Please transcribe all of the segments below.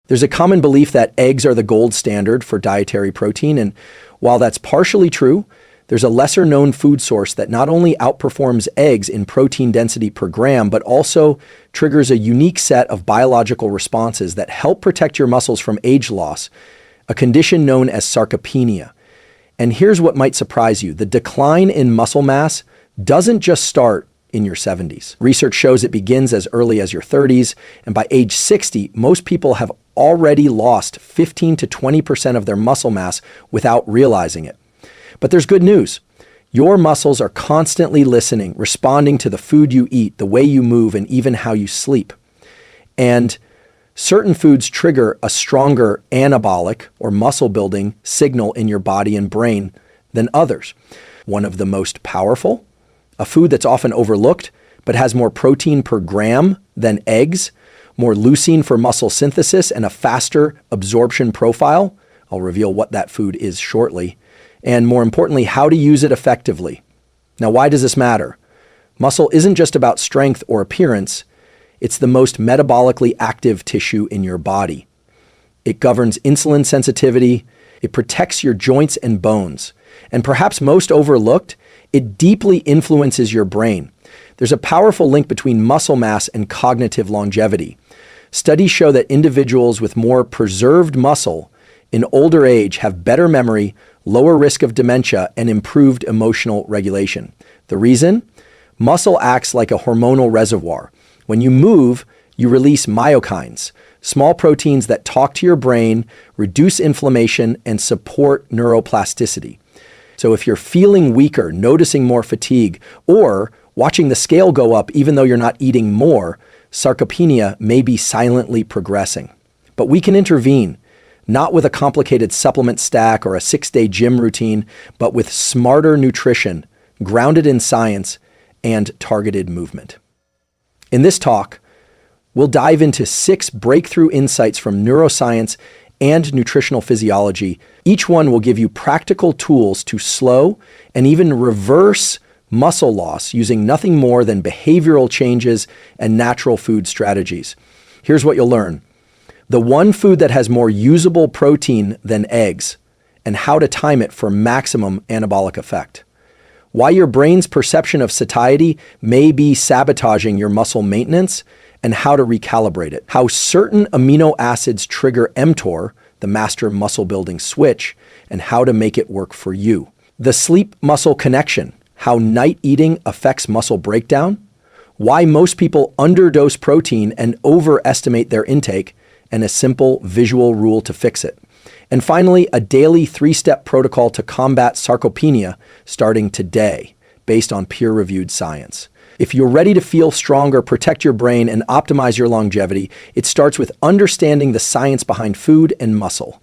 There's a common belief that eggs are the gold standard for dietary protein, and while that's partially true, there's a lesser-known food source that not only outperforms eggs in protein density per gram, but also triggers a unique set of biological responses that help protect your muscles from age loss, a condition known as sarcopenia. And here's what might surprise you. The decline in muscle mass doesn't just start in your 70s. Research shows it begins as early as your 30s, and by age 60, most people have already lost 15 to 20% of their muscle mass without realizing it. But there's good news. Your muscles are constantly listening, responding to the food you eat, the way you move, and even how you sleep. And certain foods trigger a stronger anabolic or muscle building signal in your body and brain than others. One of the most powerful, a food that's often overlooked, but has more protein per gram than eggs, more leucine for muscle synthesis, and a faster absorption profile. I'll reveal what that food is shortly. And more importantly, how to use it effectively. Now, why does this matter? Muscle isn't just about strength or appearance. It's the most metabolically active tissue in your body. It governs insulin sensitivity. It protects your joints and bones. And perhaps most overlooked, it deeply influences your brain. There's a powerful link between muscle mass and cognitive longevity. Studies show that individuals with more preserved muscle in older age have better memory, lower risk of dementia, and improved emotional regulation. The reason? Muscle acts like a hormonal reservoir. When you move, you release myokines, small proteins that talk to your brain, reduce inflammation, and support neuroplasticity. So if you're feeling weaker, noticing more fatigue, or watching the scale go up even though you're not eating more, sarcopenia may be silently progressing. But we can intervene, not with a complicated supplement stack or a 6-day gym routine, but with smarter nutrition, grounded in science, and targeted movement. In this talk, we'll dive into 6 breakthrough insights from neuroscience and nutritional physiology. Each one will give you practical tools to slow and even reverse muscle loss using nothing more than behavioral changes and natural food strategies. Here's what you'll learn. The one food that has more usable protein than eggs, and how to time it for maximum anabolic effect. Why your brain's perception of satiety may be sabotaging your muscle maintenance, and how to recalibrate it. How certain amino acids trigger mTOR, the master muscle building switch, and how to make it work for you. The sleep-muscle connection, how night eating affects muscle breakdown. Why most people underdose protein and overestimate their intake, and a simple visual rule to fix it. And finally, a daily 3-step protocol to combat sarcopenia starting today, based on peer-reviewed science. If you're ready to feel stronger, protect your brain, and optimize your longevity, it starts with understanding the science behind food and muscle.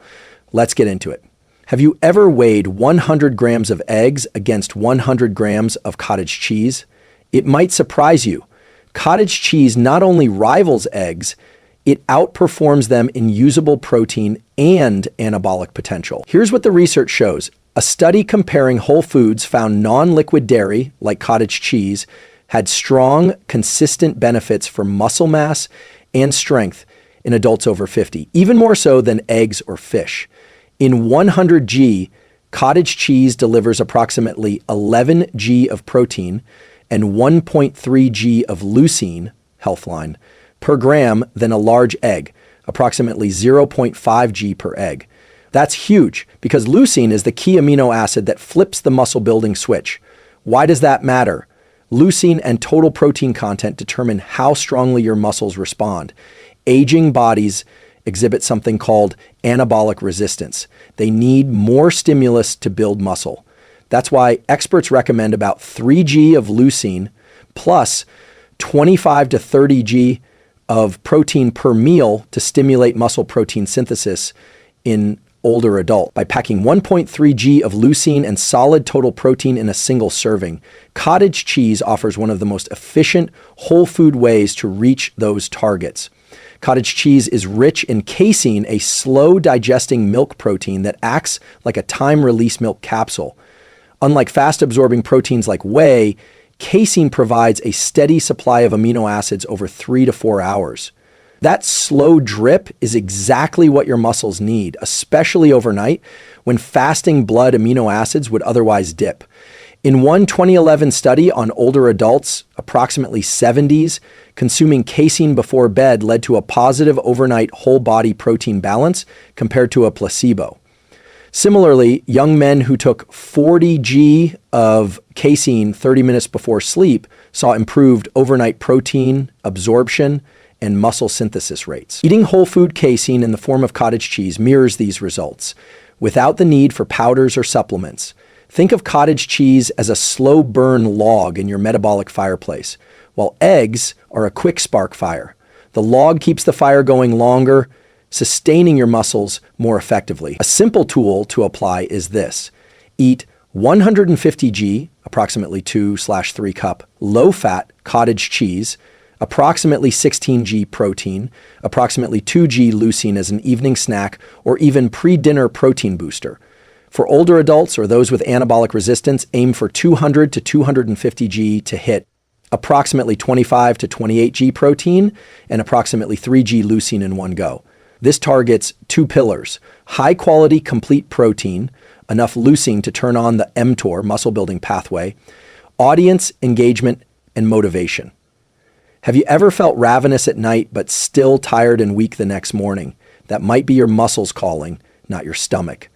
Let's get into it. Have you ever weighed 100 grams of eggs against 100 grams of cottage cheese? It might surprise you. Cottage cheese not only rivals eggs, it outperforms them in usable protein and anabolic potential. Here's what the research shows. A study comparing whole foods found non-liquid dairy, like cottage cheese, had strong, consistent benefits for muscle mass and strength in adults over 50, even more so than eggs or fish. In 100 g, cottage cheese delivers approximately 11 g of protein and 1.3 g of leucine, Healthline, per gram than a large egg, approximately 0.5 g per egg. That's huge because leucine is the key amino acid that flips the muscle building switch. Why does that matter? Leucine and total protein content determine how strongly your muscles respond. Aging bodies exhibit something called anabolic resistance. They need more stimulus to build muscle. That's why experts recommend about 3 g of leucine plus 25 to 30 g of protein per meal to stimulate muscle protein synthesis in older adult. By packing 1.3 g of leucine and solid total protein in a single serving, cottage cheese offers one of the most efficient whole food ways to reach those targets. Cottage cheese is rich in casein, a slow digesting milk protein that acts like a time-release milk capsule. Unlike fast-absorbing proteins like whey, casein provides a steady supply of amino acids over 3 to 4 hours. That slow drip is exactly what your muscles need, especially overnight when fasting blood amino acids would otherwise dip. In one 2011 study on older adults, approximately 70s, consuming casein before bed led to a positive overnight whole body protein balance compared to a placebo. Similarly, young men who took 40 g of casein 30 minutes before sleep saw improved overnight protein absorption and muscle synthesis rates. Eating whole food casein in the form of cottage cheese mirrors these results, without the need for powders or supplements. Think of cottage cheese as a slow burn log in your metabolic fireplace, while eggs are a quick spark fire. The log keeps the fire going longer, sustaining your muscles more effectively. A simple tool to apply is this. Eat 150 g, approximately 2/3 cup, low-fat cottage cheese, approximately 16 g protein, approximately 2 g leucine as an evening snack, or even pre-dinner protein booster. For older adults or those with anabolic resistance, aim for 200 to 250 g to hit approximately 25 to 28 g protein and approximately 3 g leucine in one go. This targets two pillars: high-quality complete protein, enough leucine to turn on the mTOR, muscle-building pathway, audience engagement, and motivation. Have you ever felt ravenous at night but still tired and weak the next morning? That might be your muscles calling, not your stomach.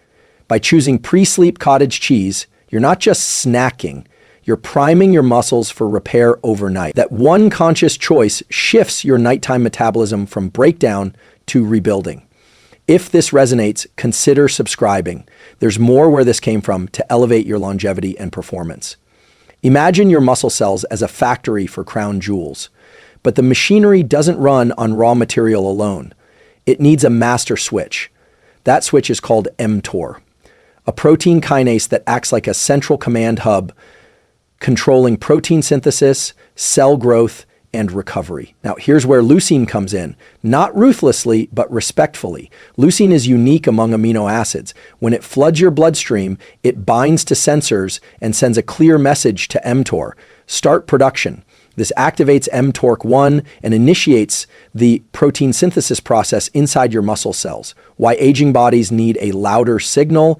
By choosing pre-sleep cottage cheese, you're not just snacking, you're priming your muscles for repair overnight. That one conscious choice shifts your nighttime metabolism from breakdown to rebuilding. If this resonates, consider subscribing. There's more where this came from to elevate your longevity and performance. Imagine your muscle cells as a factory for crown jewels. But the machinery doesn't run on raw material alone. It needs a master switch. That switch is called mTOR, a protein kinase that acts like a central command hub, controlling protein synthesis, cell growth, and recovery. Now, here's where leucine comes in. Not ruthlessly, but respectfully. Leucine is unique among amino acids. When it floods your bloodstream, it binds to sensors and sends a clear message to mTOR. Start production. This activates mTORC1 and initiates the protein synthesis process inside your muscle cells. Why aging bodies need a louder signal.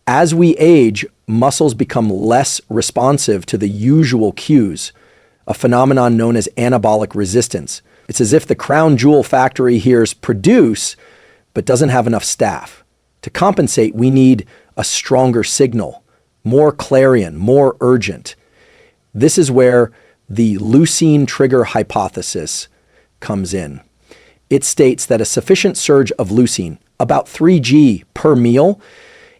As we age, muscles become less responsive to the usual cues, a phenomenon known as anabolic resistance. It's as if the crown jewel factory hears produce, but doesn't have enough staff. To compensate, we need a stronger signal, more clarion, more urgent. This is where the leucine trigger hypothesis comes in. It states that a sufficient surge of leucine, about 3 g per meal,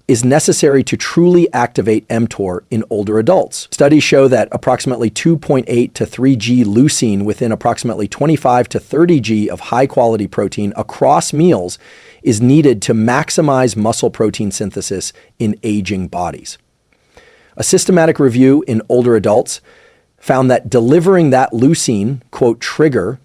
is necessary to truly activate mTOR in older adults. Studies show that approximately 2.8 to 3 g leucine within approximately 25 to 30 g of high-quality protein across meals is needed to maximize muscle protein synthesis in aging bodies. A systematic review in older adults found that delivering that leucine, quote, trigger,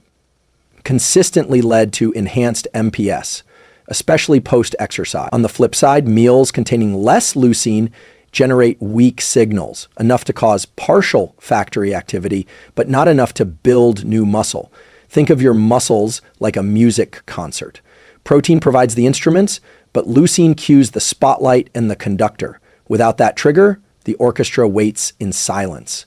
consistently led to enhanced MPS, especially post-exercise. On the flip side, meals containing less leucine generate weak signals, enough to cause partial factory activity, but not enough to build new muscle. Think of your muscles like a music concert. Protein provides the instruments, but leucine cues the spotlight and the conductor. Without that trigger, the orchestra waits in silence.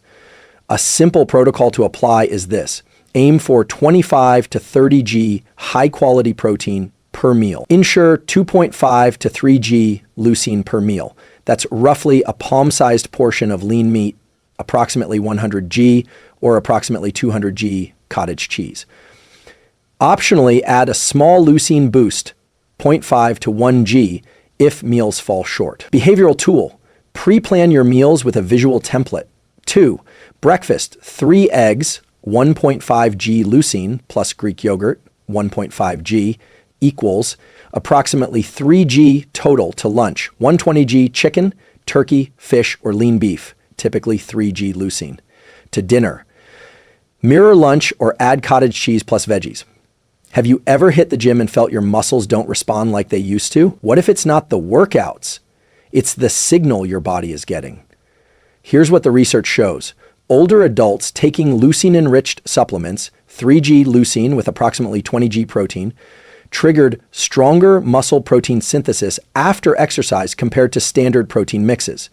A simple protocol to apply is this. Aim for 25 to 30 g high-quality protein per meal. Ensure 2.5 to 3 g leucine per meal. That's roughly a palm-sized portion of lean meat, approximately 100 g, or approximately 200 g cottage cheese. Optionally, add a small leucine boost, 0.5 to 1 g, if meals fall short. Behavioral tool. Pre-plan your meals with a visual template. 2. Breakfast, 3 eggs, 1.5 g leucine plus Greek yogurt, 1.5 g, equals approximately 3 g total to lunch. 120 g chicken, turkey, fish, or lean beef, typically 3 g leucine. To dinner, mirror lunch or add cottage cheese plus veggies. Have you ever hit the gym and felt your muscles don't respond like they used to? What if it's not the workouts? It's the signal your body is getting. Here's what the research shows. Older adults taking leucine-enriched supplements, 3G leucine with approximately 20G protein, triggered stronger muscle protein synthesis after exercise compared to standard protein mixes.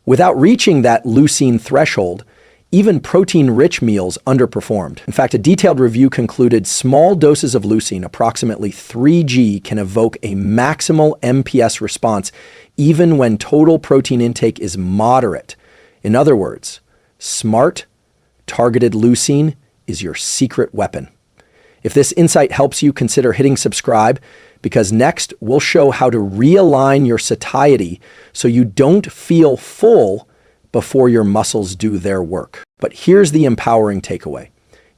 Without reaching that leucine threshold, even protein-rich meals underperformed. In fact, a detailed review concluded small doses of leucine, approximately 3G, can evoke a maximal MPS response even when total protein intake is moderate. In other words, smart, targeted leucine is your secret weapon. If this insight helps you, consider hitting subscribe, because next we'll show how to realign your satiety so you don't feel full before your muscles do their work. But here's the empowering takeaway.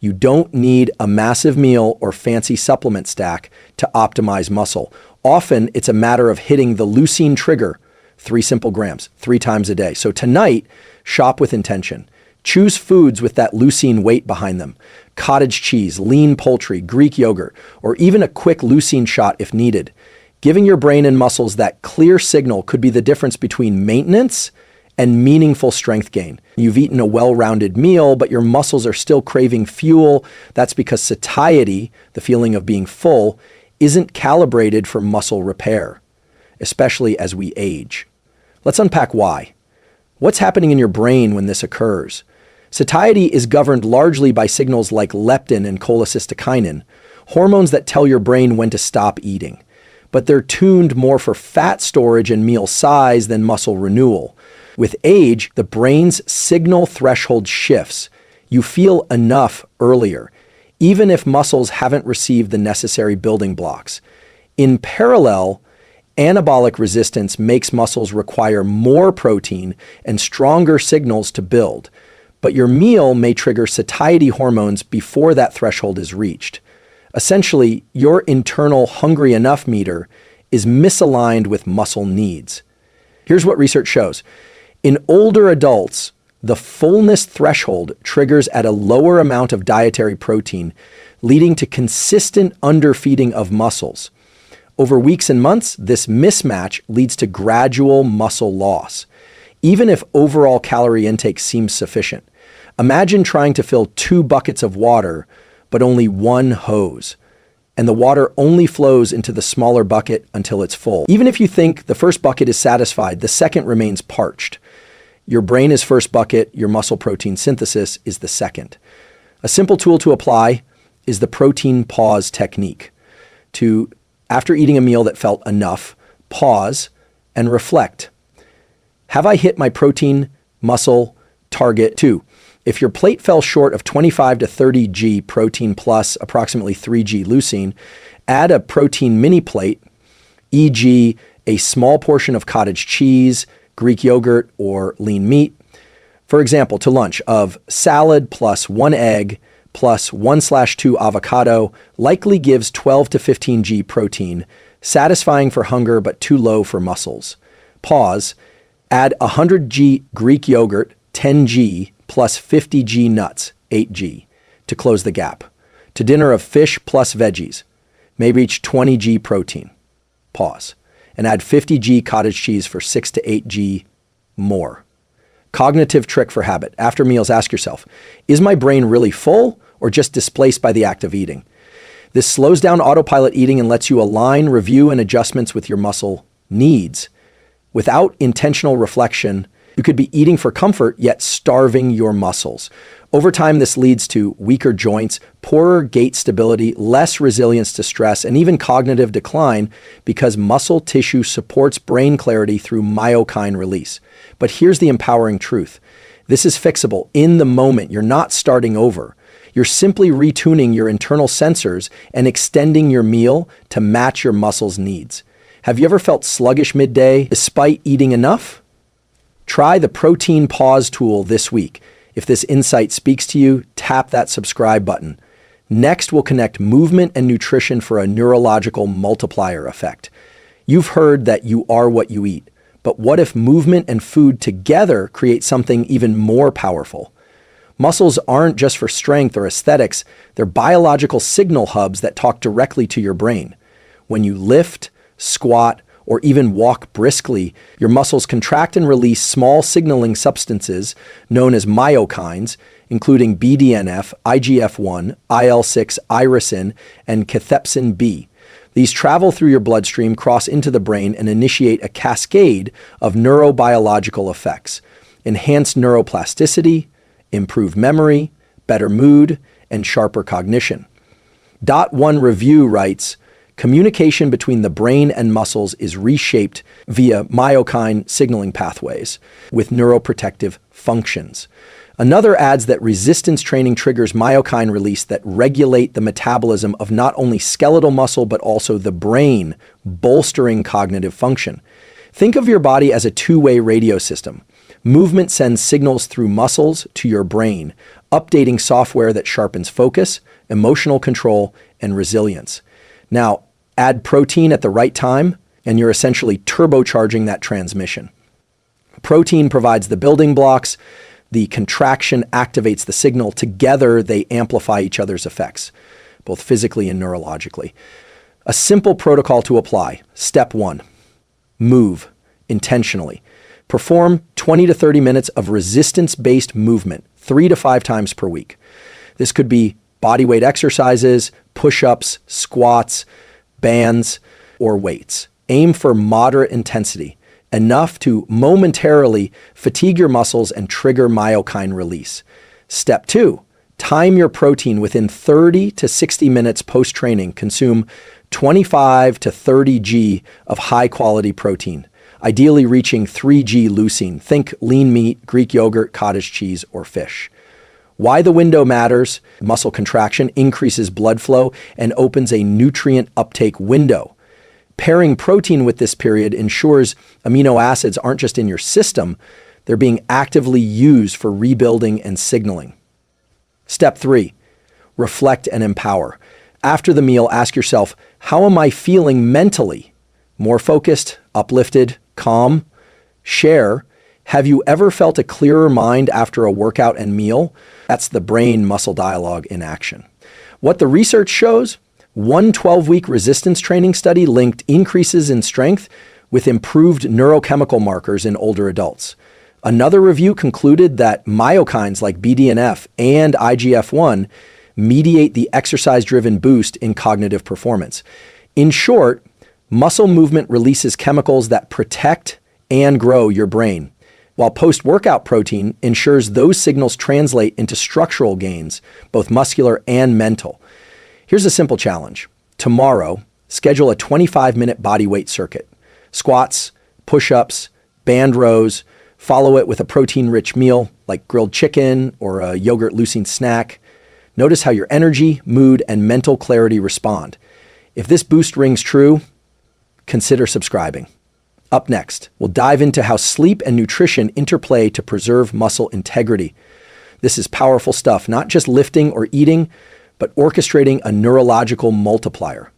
You don't need a massive meal or fancy supplement stack to optimize muscle. Often it's a matter of hitting the leucine trigger, 3 simple grams, 3 times a day. So tonight, shop with intention. Choose foods with that leucine weight behind them. Cottage cheese, lean poultry, Greek yogurt, or even a quick leucine shot if needed. Giving your brain and muscles that clear signal could be the difference between maintenance and meaningful strength gain. You've eaten a well-rounded meal, but your muscles are still craving fuel. That's because satiety, the feeling of being full, isn't calibrated for muscle repair, especially as we age. Let's unpack why. What's happening in your brain when this occurs? Satiety is governed largely by signals like leptin and cholecystokinin, hormones that tell your brain when to stop eating. But they're tuned more for fat storage and meal size than muscle renewal. With age, the brain's signal threshold shifts. You feel enough earlier, even if muscles haven't received the necessary building blocks. In parallel, anabolic resistance makes muscles require more protein and stronger signals to build. But your meal may trigger satiety hormones before that threshold is reached. Essentially, your internal hungry enough meter is misaligned with muscle needs. Here's what research shows. In older adults, the fullness threshold triggers at a lower amount of dietary protein, leading to consistent underfeeding of muscles. Over weeks and months, this mismatch leads to gradual muscle loss, even if overall calorie intake seems sufficient. Imagine trying to fill 2 buckets of water, but only 1 hose, and the water only flows into the smaller bucket until it's full. Even if you think the first bucket is satisfied, the second remains parched. Your brain is first bucket, your muscle protein synthesis is the second. A simple tool to apply is the protein pause technique. After eating a meal that felt enough, pause and reflect. Have I hit my protein muscle target? 2. If your plate fell short of 25 to 30G protein plus approximately 3G leucine, add a protein mini plate, e.g. a small portion of cottage cheese, Greek yogurt, or lean meat. For example, to lunch of salad plus 1 egg plus 1/2 avocado likely gives 12 to 15G protein, satisfying for hunger but too low for muscles. Pause. Add 100G Greek yogurt, 10G, plus 50G nuts, 8G, to close the gap. To dinner of fish plus veggies, may reach 20G protein. Pause. And add 50G cottage cheese for 6 to 8G more. Cognitive trick for habit. After meals, ask yourself, is my brain really full or just displaced by the act of eating? This slows down autopilot eating and lets you align, review, and adjustments with your muscle needs. Without intentional reflection, you could be eating for comfort, yet starving your muscles. Over time, this leads to weaker joints, poorer gait stability, less resilience to stress, and even cognitive decline because muscle tissue supports brain clarity through myokine release. But here's the empowering truth. This is fixable in the moment. You're not starting over. You're simply retuning your internal sensors and extending your meal to match your muscles' needs. Have you ever felt sluggish midday despite eating enough? Try the protein pause tool this week. If this insight speaks to you, tap that subscribe button. Next, we'll connect movement and nutrition for a neurological multiplier effect. You've heard that you are what you eat, but what if movement and food together create something even more powerful? Muscles aren't just for strength or aesthetics, they're biological signal hubs that talk directly to your brain. When you lift, squat, or even walk briskly, your muscles contract and release small signaling substances known as myokines, including BDNF, IGF-1, IL-6, irisin, and cathepsin B. These travel through your bloodstream, cross into the brain, and initiate a cascade of neurobiological effects: enhanced neuroplasticity, improved memory, better mood, and sharper cognition. One Review writes, communication between the brain and muscles is reshaped via myokine signaling pathways with neuroprotective functions. Another adds that resistance training triggers myokine release that regulate the metabolism of not only skeletal muscle but also the brain, bolstering cognitive function. Think of your body as a two-way radio system. Movement sends signals through muscles to your brain, updating software that sharpens focus, emotional control, and resilience. Now, add protein at the right time, and you're essentially turbocharging that transmission. Protein provides the building blocks. The contraction activates the signal. Together, they amplify each other's effects, both physically and neurologically. A simple protocol to apply. Step 1, move intentionally. Perform 20 to 30 minutes of resistance-based movement 3 to 5 times per week. This could be bodyweight exercises, push-ups, squats, bands, or weights. Aim for moderate intensity, enough to momentarily fatigue your muscles and trigger myokine release. Step 2, time your protein within 30 to 60 minutes post-training. Consume 25 to 30 g of high-quality protein, ideally reaching 3 g leucine. Think lean meat, Greek yogurt, cottage cheese, or fish. Why the window matters: muscle contraction increases blood flow and opens a nutrient uptake window. Pairing protein with this period ensures amino acids aren't just in your system, they're being actively used for rebuilding and signaling. Step 3, reflect and empower. After the meal, ask yourself, how am I feeling mentally? More focused, uplifted, calm? Share. Have you ever felt a clearer mind after a workout and meal? That's the brain-muscle dialogue in action. What the research shows: one 12-week resistance training study linked increases in strength with improved neurochemical markers in older adults. Another review concluded that myokines like BDNF and IGF-1 mediate the exercise-driven boost in cognitive performance. In short, muscle movement releases chemicals that protect and grow your brain, while post-workout protein ensures those signals translate into structural gains, both muscular and mental. Here's a simple challenge. Tomorrow, schedule a 25-minute body weight circuit. Squats, push-ups, band rows. Follow it with a protein-rich meal like grilled chicken or a yogurt leucine snack. Notice how your energy, mood, and mental clarity respond. If this boost rings true, consider subscribing. Up next, we'll dive into how sleep and nutrition interplay to preserve muscle integrity. This is powerful stuff, not just lifting or eating, but orchestrating a neurological multiplier.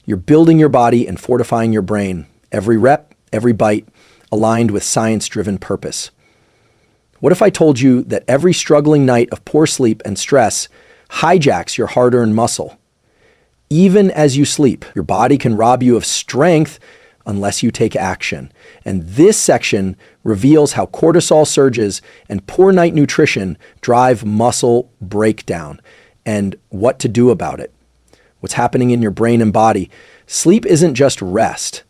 You're building your body and fortifying your brain, every rep, every bite, aligned with science-driven purpose. What if I told you that every struggling night of poor sleep and stress hijacks your hard-earned muscle? Even as you sleep, your body can rob you of strength unless you take action. And this section reveals how cortisol surges and poor night nutrition drive muscle breakdown and what to do about it. What's happening in your brain and body. Sleep isn't just rest.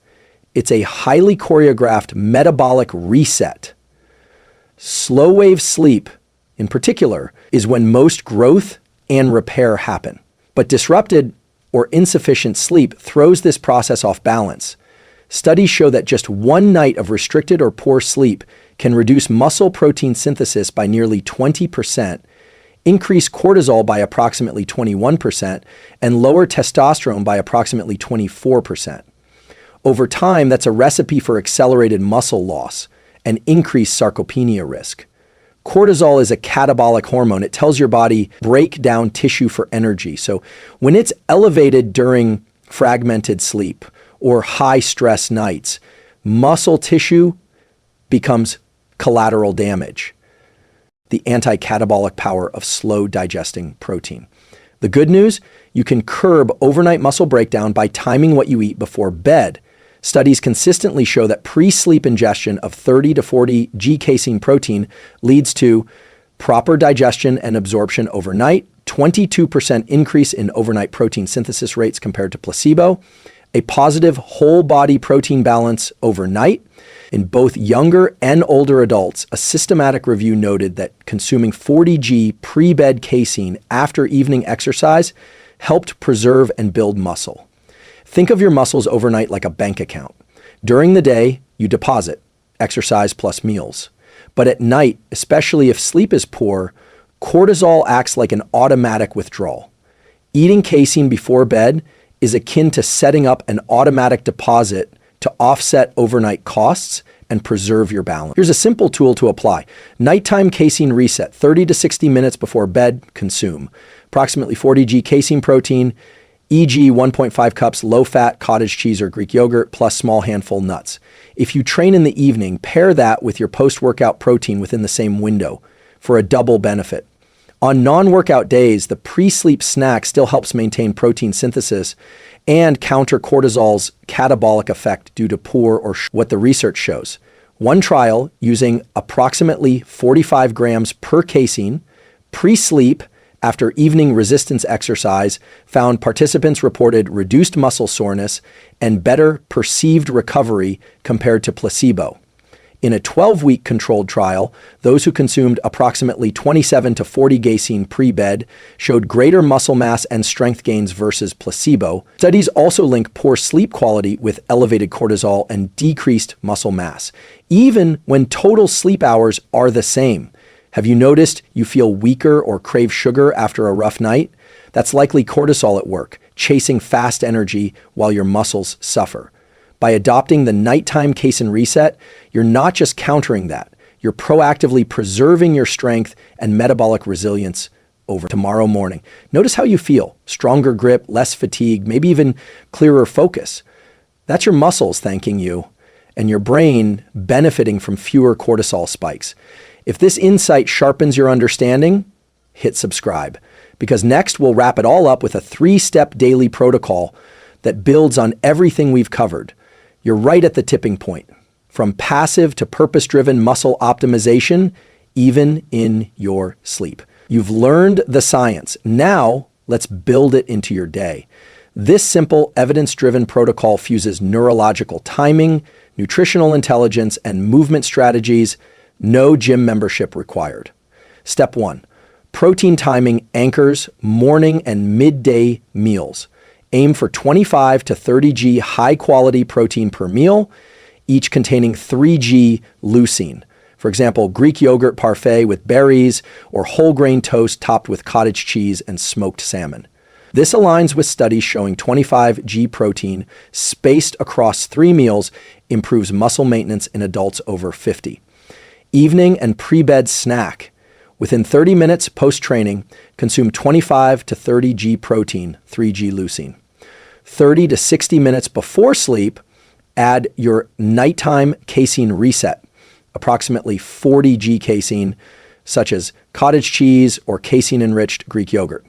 It's a highly choreographed metabolic reset. Slow wave sleep, in particular, is when most growth and repair happen. But disrupted or insufficient sleep throws this process off balance. Studies show that just one night of restricted or poor sleep can reduce muscle protein synthesis by nearly 20%, increase cortisol by approximately 21%, and lower testosterone by approximately 24%. Over time, that's a recipe for accelerated muscle loss and increased sarcopenia risk. Cortisol is a catabolic hormone. It tells your body break down tissue for energy. So when it's elevated during fragmented sleep or high stress nights, muscle tissue becomes collateral damage. The anti-catabolic power of slow digesting protein. The good news, you can curb overnight muscle breakdown by timing what you eat before bed. Studies consistently show that pre-sleep ingestion of 30 to 40 G casein protein leads to proper digestion and absorption overnight, 22% increase in overnight protein synthesis rates compared to placebo, a positive whole body protein balance overnight. In both younger and older adults, a systematic review noted that consuming 40 G pre-bed casein after evening exercise helped preserve and build muscle. Think of your muscles overnight like a bank account. During the day, you deposit, exercise plus meals. But at night, especially if sleep is poor, cortisol acts like an automatic withdrawal. Eating casein before bed is akin to setting up an automatic deposit to offset overnight costs and preserve your balance. Here's a simple tool to apply. Nighttime casein reset, 30 to 60 minutes before bed, consume approximately 40 G casein protein, e.g. 1.5 cups low-fat cottage cheese or Greek yogurt plus small handful nuts. If you train in the evening, pair that with your post-workout protein within the same window for a double benefit. On non-workout days, the pre-sleep snack still helps maintain protein synthesis and counter cortisol's catabolic effect due to poor or what the research shows. One trial using approximately 45 grams per casein pre-sleep after evening resistance exercise found participants reported reduced muscle soreness and better perceived recovery compared to placebo. In a 12-week controlled trial, those who consumed approximately 27 to 40 casein pre-bed showed greater muscle mass and strength gains versus placebo. Studies also link poor sleep quality with elevated cortisol and decreased muscle mass, even when total sleep hours are the same. Have you noticed you feel weaker or crave sugar after a rough night? That's likely cortisol at work, chasing fast energy while your muscles suffer. By adopting the nighttime casein reset, you're not just countering that, you're proactively preserving your strength and metabolic resilience over tomorrow morning. Notice how you feel, stronger grip, less fatigue, maybe even clearer focus. That's your muscles thanking you and your brain benefiting from fewer cortisol spikes. If this insight sharpens your understanding, hit subscribe, because next we'll wrap it all up with a 3-step daily protocol that builds on everything we've covered. You're right at the tipping point, from passive to purpose-driven muscle optimization, even in your sleep. You've learned the science. Now, let's build it into your day. This simple, evidence-driven protocol fuses neurological timing, nutritional intelligence, and movement strategies. No gym membership required. Step 1. Protein timing anchors morning and midday meals. Aim for 25 to 30 G high-quality protein per meal, each containing 3 G leucine. For example, Greek yogurt parfait with berries or whole grain toast topped with cottage cheese and smoked salmon. This aligns with studies showing 25 G protein spaced across 3 meals improves muscle maintenance in adults over 50. Evening and pre-bed snack. Within 30 minutes post-training, consume 25 to 30 G protein, 3 G leucine. 30 to 60 minutes before sleep, add your nighttime casein reset, approximately 40 G casein, such as cottage cheese or casein-enriched Greek yogurt.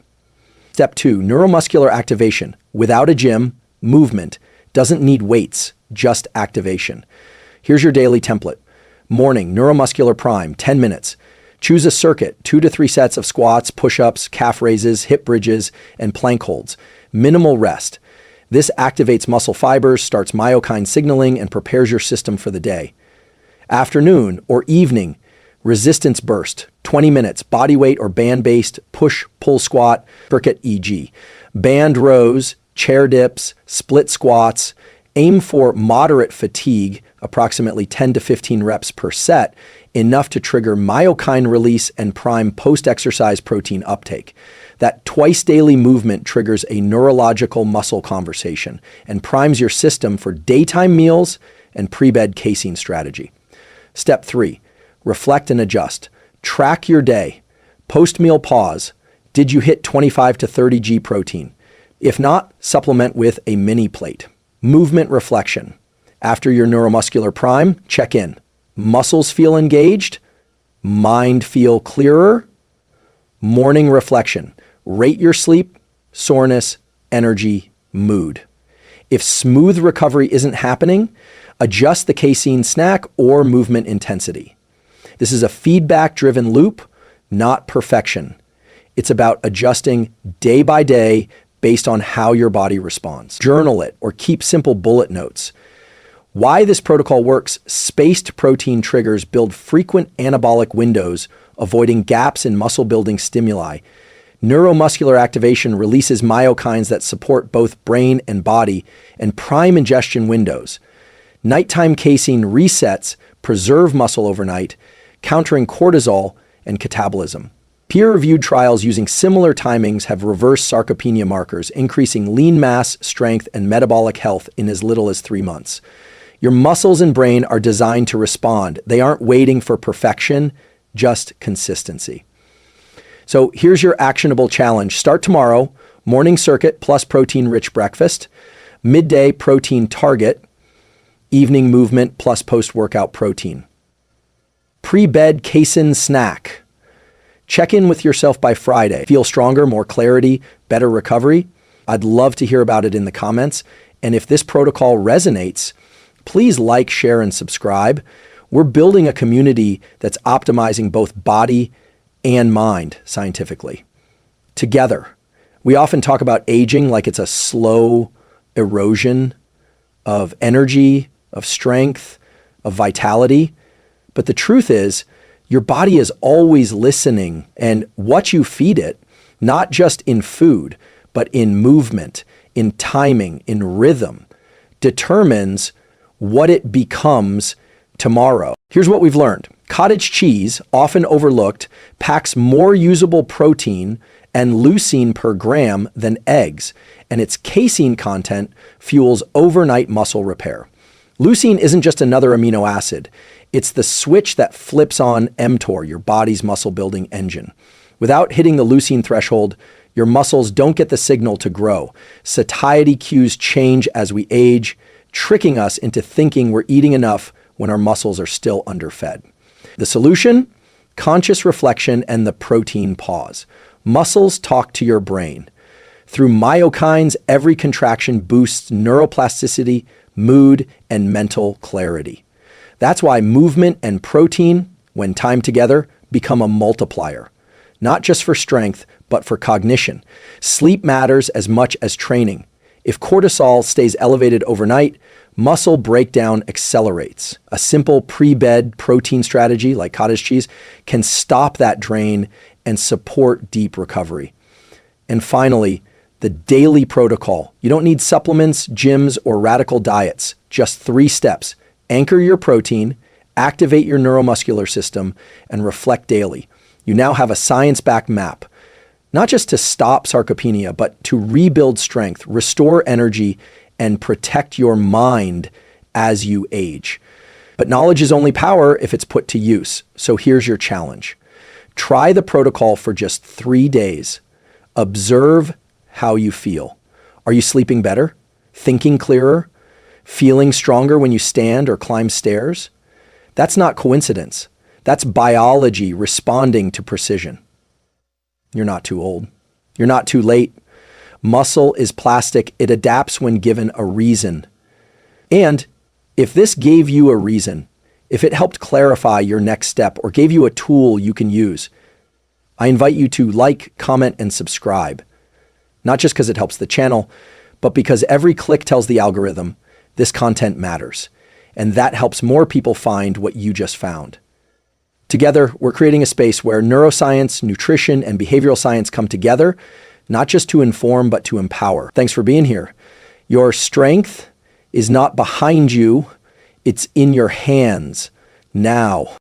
Step 2, neuromuscular activation. Without a gym, movement doesn't need weights, just activation. Here's your daily template. Morning, neuromuscular prime, 10 minutes. Choose a circuit, 2 to 3 sets of squats, push-ups, calf raises, hip bridges, and plank holds. Minimal rest. This activates muscle fibers, starts myokine signaling, and prepares your system for the day. Afternoon or evening, resistance burst, 20 minutes, body weight or band-based push-pull squat, circuit e.g. band rows, chair dips, split squats. Aim for moderate fatigue, approximately 10 to 15 reps per set, enough to trigger myokine release and prime post-exercise protein uptake. That twice daily movement triggers a neurological muscle conversation and primes your system for daytime meals and pre-bed casein strategy. Step 3, reflect and adjust. Track your day. Post-meal pause. Did you hit 25 to 30 G protein? If not, supplement with a mini plate. Movement reflection. After your neuromuscular prime, check in. Muscles feel engaged? Mind feel clearer? Morning reflection. Rate your sleep, soreness, energy, mood. If smooth recovery isn't happening, adjust the casein snack or movement intensity. This is a feedback-driven loop, not perfection. It's about adjusting day by day based on how your body responds. Journal it or keep simple bullet notes. Why this protocol works: spaced protein triggers build frequent anabolic windows, avoiding gaps in muscle-building stimuli. Neuromuscular activation releases myokines that support both brain and body, and prime ingestion windows. Nighttime casein resets preserve muscle overnight, countering cortisol and catabolism. Peer-reviewed trials using similar timings have reversed sarcopenia markers, increasing lean mass, strength, and metabolic health in as little as 3 months. Your muscles and brain are designed to respond. They aren't waiting for perfection, just consistency. So here's your actionable challenge. Start tomorrow: morning circuit plus protein-rich breakfast, midday protein target, evening movement plus post-workout protein. Pre-bed casein snack. Check in with yourself by Friday. Feel stronger, more clarity, better recovery? I'd love to hear about it in the comments. And if this protocol resonates, please like, share, and subscribe. We're building a community that's optimizing both body and mind scientifically. Together, we often talk about aging like it's a slow erosion of energy, of strength, of vitality. But the truth is, your body is always listening, and what you feed it, not just in food, but in movement, in timing, in rhythm, determines what it becomes tomorrow. Here's what we've learned. Cottage cheese, often overlooked, packs more usable protein and leucine per gram than eggs, and its casein content fuels overnight muscle repair. Leucine isn't just another amino acid. It's the switch that flips on mTOR, your body's muscle-building engine. Without hitting the leucine threshold, your muscles don't get the signal to grow. Satiety cues change as we age, tricking us into thinking we're eating enough when our muscles are still underfed. The solution? Conscious reflection and the protein pause. Muscles talk to your brain. Through myokines, every contraction boosts neuroplasticity, mood, and mental clarity. That's why movement and protein, when timed together, become a multiplier. Not just for strength, but for cognition. Sleep matters as much as training. If cortisol stays elevated overnight, muscle breakdown accelerates. A simple pre-bed protein strategy like cottage cheese can stop that drain and support deep recovery. And finally, the daily protocol. You don't need supplements, gyms, or radical diets. Just 3 steps. Anchor your protein, activate your neuromuscular system, and reflect daily. You now have a science-backed map, not just to stop sarcopenia, but to rebuild strength, restore energy, and protect your mind as you age. But knowledge is only power if it's put to use. So here's your challenge. Try the protocol for just 3 days. Observe how you feel. Are you sleeping better? Thinking clearer? Feeling stronger when you stand or climb stairs? That's not coincidence. That's biology responding to precision. You're not too old. You're not too late. Muscle is plastic. It adapts when given a reason. And if this gave you a reason, if it helped clarify your next step or gave you a tool you can use, I invite you to like, comment, and subscribe. Not just because it helps the channel, but because every click tells the algorithm this content matters. And that helps more people find what you just found. Together, we're creating a space where neuroscience, nutrition, and behavioral science come together, not just to inform, but to empower. Thanks for being here. Your strength is not behind you, it's in your hands now.